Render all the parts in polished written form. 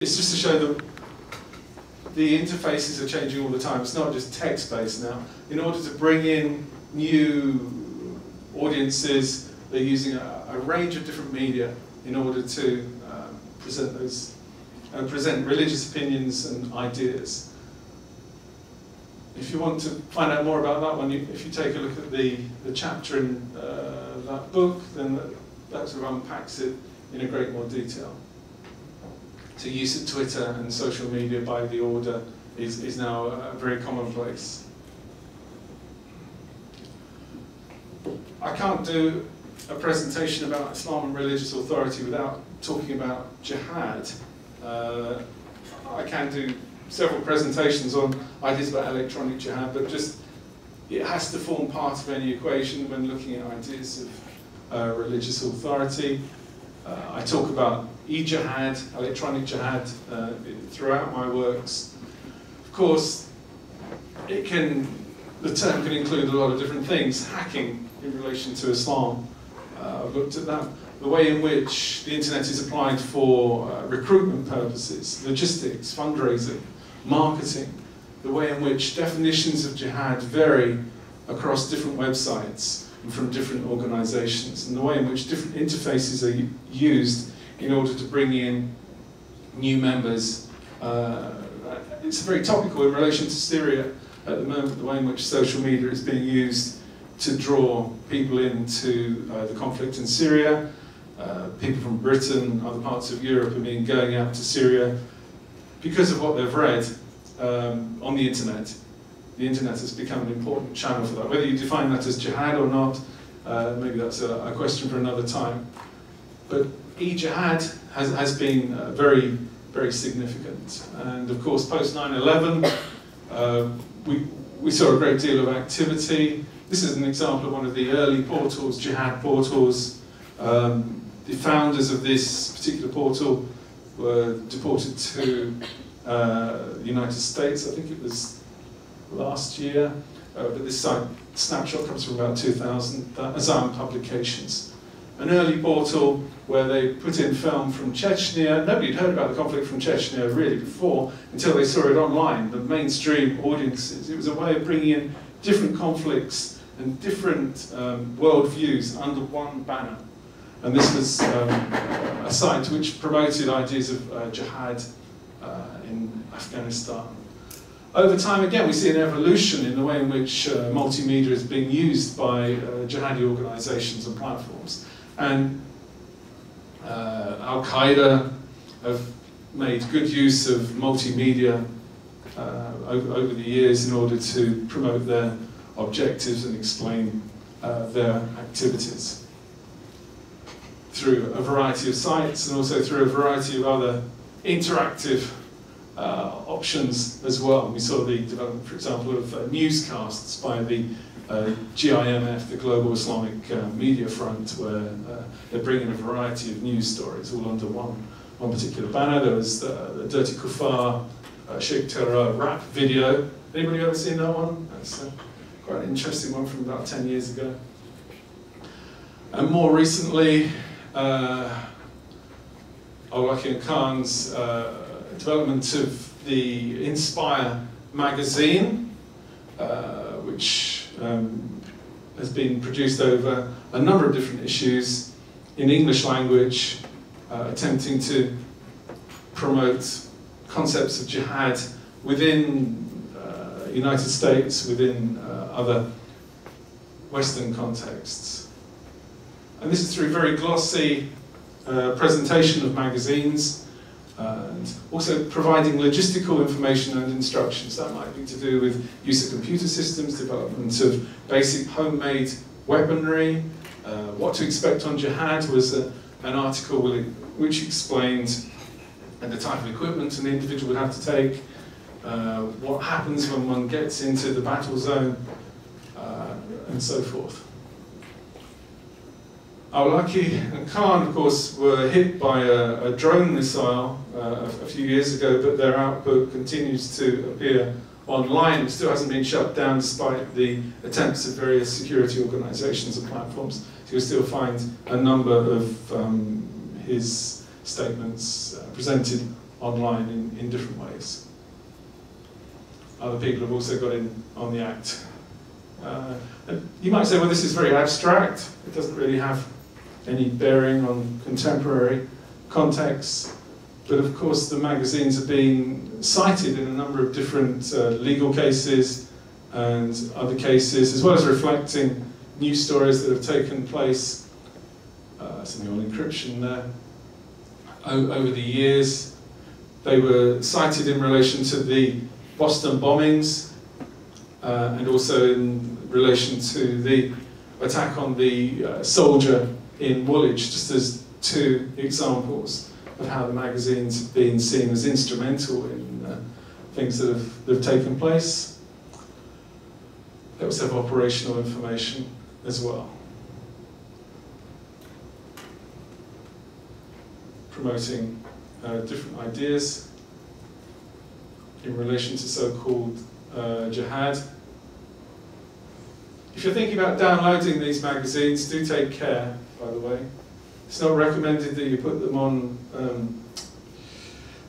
It's just to show that the interfaces are changing all the time. It's not just text-based now. In order to bring in new audiences, they're using a range of different media in order to present religious opinions and ideas. If you want to find out more about that one, if you take a look at the chapter in that book, then that sort of unpacks it in a great more detail. So use of Twitter and social media by the order is now very commonplace. I can't do a presentation about Islam and religious authority without talking about jihad. I can do several presentations on ideas about electronic jihad, but just it has to form part of any equation when looking at ideas of religious authority. I talk about e-jihad, electronic jihad, throughout my works. Of course, the term can include a lot of different things. Hacking in relation to Islam, I've looked at that. The way in which the internet is applied for recruitment purposes, logistics, fundraising, marketing. The way in which definitions of jihad vary across different websites and from different organizations, and the way in which different interfaces are used in order to bring in new members. It's very topical in relation to Syria at the moment, the way in which social media is being used to draw people into the conflict in Syria. People from Britain, other parts of Europe have been going out to Syria because of what they've read on the internet. The internet has become an important channel for that. Whether you define that as jihad or not, maybe that's a question for another time. But e-jihad has been very, very significant. And of course, post 9/11, we saw a great deal of activity. This is an example of one of the early portals, jihad portals. The founders of this particular portal were deported to the United States. I think it was last year, but this snapshot comes from about 2000, Azam Publications. An early portal where they put in film from Chechnya. Nobody had heard about the conflict from Chechnya really before until they saw it online, the mainstream audiences. It was a way of bringing in different conflicts and different worldviews under one banner. And this was a site which promoted ideas of jihad in Afghanistan. Over time, again, we see an evolution in the way in which multimedia is being used by jihadi organizations and platforms. And Al-Qaeda have made good use of multimedia over the years in order to promote their objectives and explain their activities through a variety of sites and also through a variety of other interactive options as well. We saw the development, for example, of newscasts by the GIMF, the Global Islamic Media Front, where they're bringing a variety of news stories all under one particular banner. There was the Dirty Kuffar Sheikh Terror rap video. Anybody ever seen that one? That's quite an interesting one from about 10 years ago. And more recently, Al-Waki Khan's development of the Inspire magazine, which has been produced over a number of different issues in English language, attempting to promote concepts of jihad within the United States, within other Western contexts. And this is through very glossy presentation of magazines, and also providing logistical information and instructions. That might be to do with use of computer systems, development of basic homemade weaponry. What to expect on jihad was an article which explained the type of equipment an individual would have to take, what happens when one gets into the battle zone, and so forth. Al-Waki and Khan, of course, were hit by a drone missile a few years ago, but their output continues to appear online. It still hasn't been shut down despite the attempts of various security organizations and platforms. So you'll still find a number of his statements presented online in different ways. Other people have also got in on the act. And you might say, well, this is very abstract. It doesn't really have any bearing on contemporary contexts. But of course, the magazines are being cited in a number of different legal cases and other cases, as well as reflecting news stories that have taken place. Something on encryption there. Over the years, they were cited in relation to the Boston bombings and also in relation to the attack on the soldier in Woolwich, just as two examples of how the magazines have been seen as instrumental in things that have taken place. They also have operational information as well, promoting different ideas in relation to so-called jihad. If you're thinking about downloading these magazines, do take care, by the way. It's not recommended that you put them on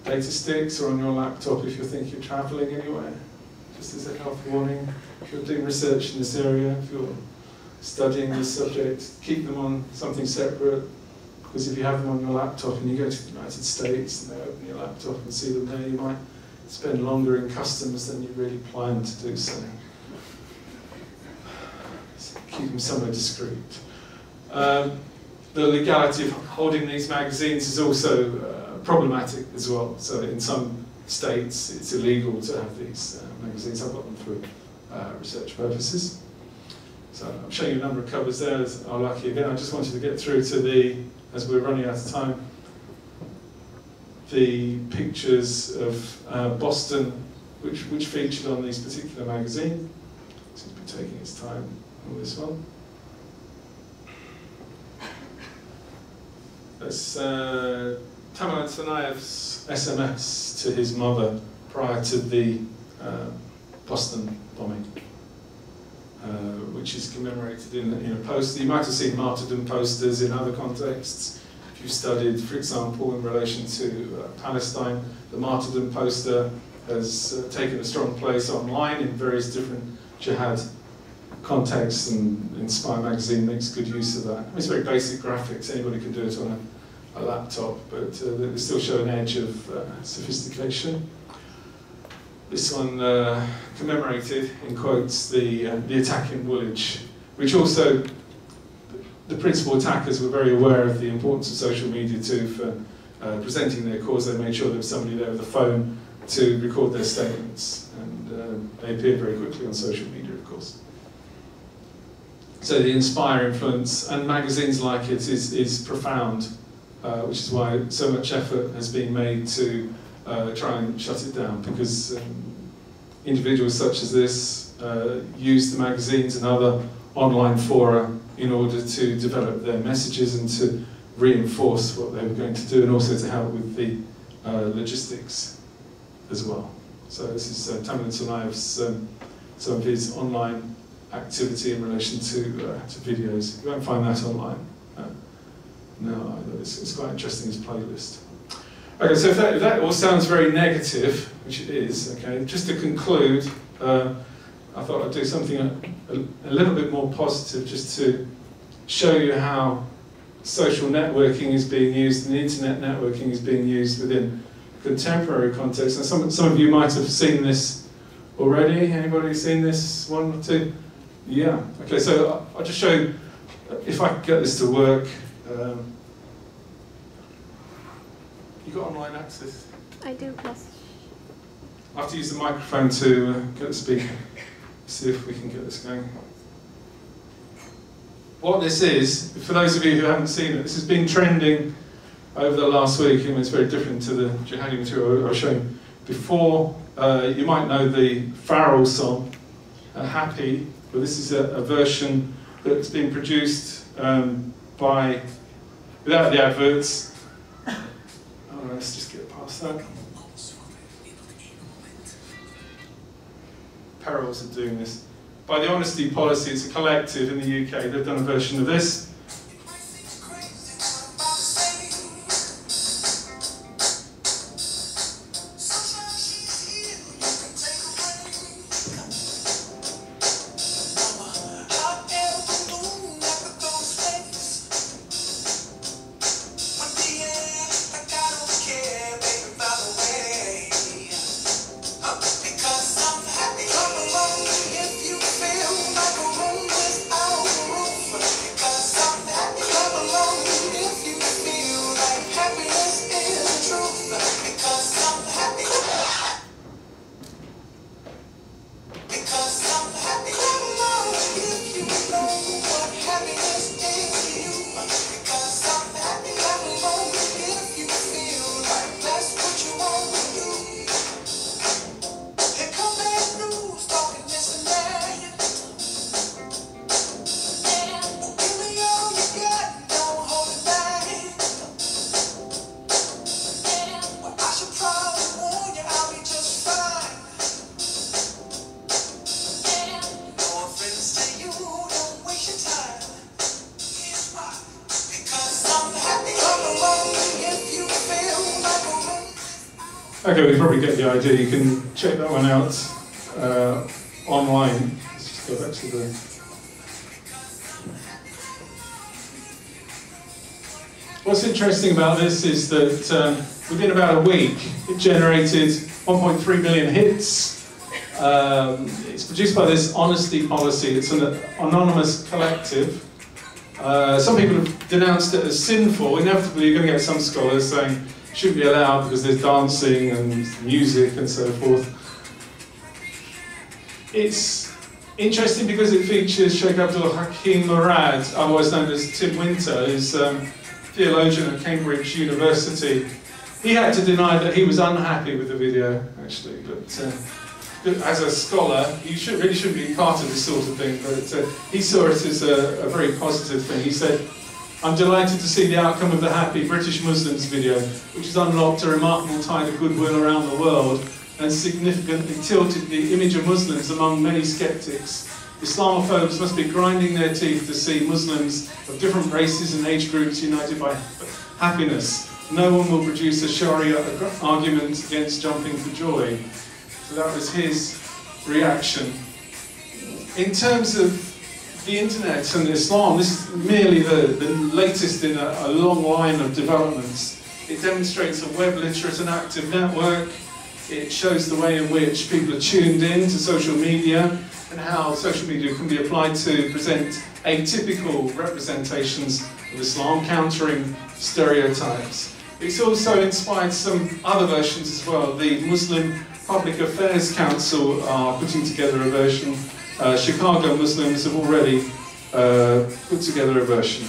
data sticks or on your laptop if you're thinking of travelling anywhere. Just as a health warning, if you're doing research in this area, if you're studying this subject, keep them on something separate, because if you have them on your laptop and you go to the United States and they open your laptop and see them there, you might spend longer in customs than you really planned to do so. So keep them somewhere discreet. The legality of holding these magazines is also problematic as well. So in some states, it's illegal to have these magazines. I've got them for research purposes. So I'm showing you a number of covers there, as are lucky again. I just wanted to get through to the, as we're running out of time, the pictures of Boston, which featured on these particular magazine. Seems to be taking its time on this one. That's Tamerlan Tsarnaev's SMS to his mother prior to the Boston bombing, which is commemorated in a poster. You might have seen martyrdom posters in other contexts. If you studied, for example, in relation to Palestine, the martyrdom poster has taken a strong place online in various different jihad contexts, and Inspire magazine makes good use of that. I mean, it's very basic graphics, anybody can do it on a laptop, but they still show an edge of sophistication. This one commemorated, in quotes, the attack in Woolwich, which also, the principal attackers were very aware of the importance of social media too for presenting their cause. They made sure there was somebody there with a phone to record their statements, and they appeared very quickly on social media, of course. So the Inspire influence, and magazines like it, is profound, which is why so much effort has been made to try and shut it down, because individuals such as this use the magazines and other online fora in order to develop their messages and to reinforce what they were going to do, and also to help with the logistics as well. So this is Tamerlan Tsarnaev's, some of his online activity in relation to videos. You won't find that online. No, it's quite interesting, his playlist. Okay, so if that all sounds very negative, which it is, okay, just to conclude, I thought I'd do something a little bit more positive, just to show you how social networking is being used and internet networking is being used within contemporary context. And some of you might have seen this already. Anybody seen this? One or two? Yeah. Okay, so I'll just show you, if I can get this to work. You got online access? I do, yes. I have to use the microphone to get the speaker. See if we can get this going. What this is, for those of you who haven't seen it, this has been trending over the last week. I mean, it's very different to the jihadi material I was showing before. You might know the Farrell song, Happy, but this is a version that's been produced without the adverts. Oh, let's just get past that. Perils of doing this. By the Honesty Policy, it's a collective in the UK. They've done a version of this. Okay, we probably get the idea. You can check that one out online. Let's just go back to the... What's interesting about this is that within about a week, it generated 1.3 million hits. It's produced by this honesty policy. It's an anonymous collective. Some people have denounced it as sinful. Inevitably, you're going to get some scholars saying it shouldn't be allowed because there's dancing and music and so forth. It's interesting because it features Sheikh Abdul Hakim Murad, otherwise known as Tim Winter, who's theologian at Cambridge University. He had to deny that he was unhappy with the video, actually, but as a scholar, you really shouldn't be part of this sort of thing, but he saw it as a very positive thing. He said, "I'm delighted to see the outcome of the Happy British Muslims video, which has unlocked a remarkable tide of goodwill around the world and significantly tilted the image of Muslims among many skeptics. Islamophobes must be grinding their teeth to see Muslims of different races and age groups united by happiness. No one will produce a Sharia argument against jumping for joy." So that was his reaction. In terms of the internet and Islam, this is merely the latest in a long line of developments. It demonstrates a web literate and active network. It shows the way in which people are tuned in to social media and how social media can be applied to present atypical representations of Islam, countering stereotypes. It's also inspired some other versions as well. The Muslim Public Affairs Council are putting together a version. Chicago Muslims have already put together a version.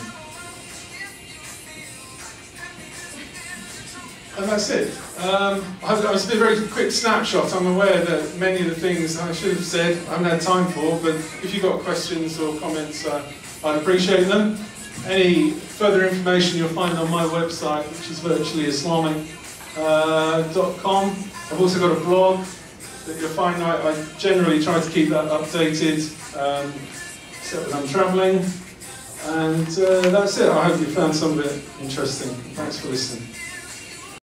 And that's it. It's been a very quick snapshot. I'm aware that many of the things I should have said I haven't had time for, but if you've got questions or comments, I'd appreciate them. Any further information you'll find on my website, which is virtuallyislamic.com. I've also got a blog that you'll find. I generally try to keep that updated, except when I'm travelling. And that's it. I hope you found some of it interesting. Thanks for listening.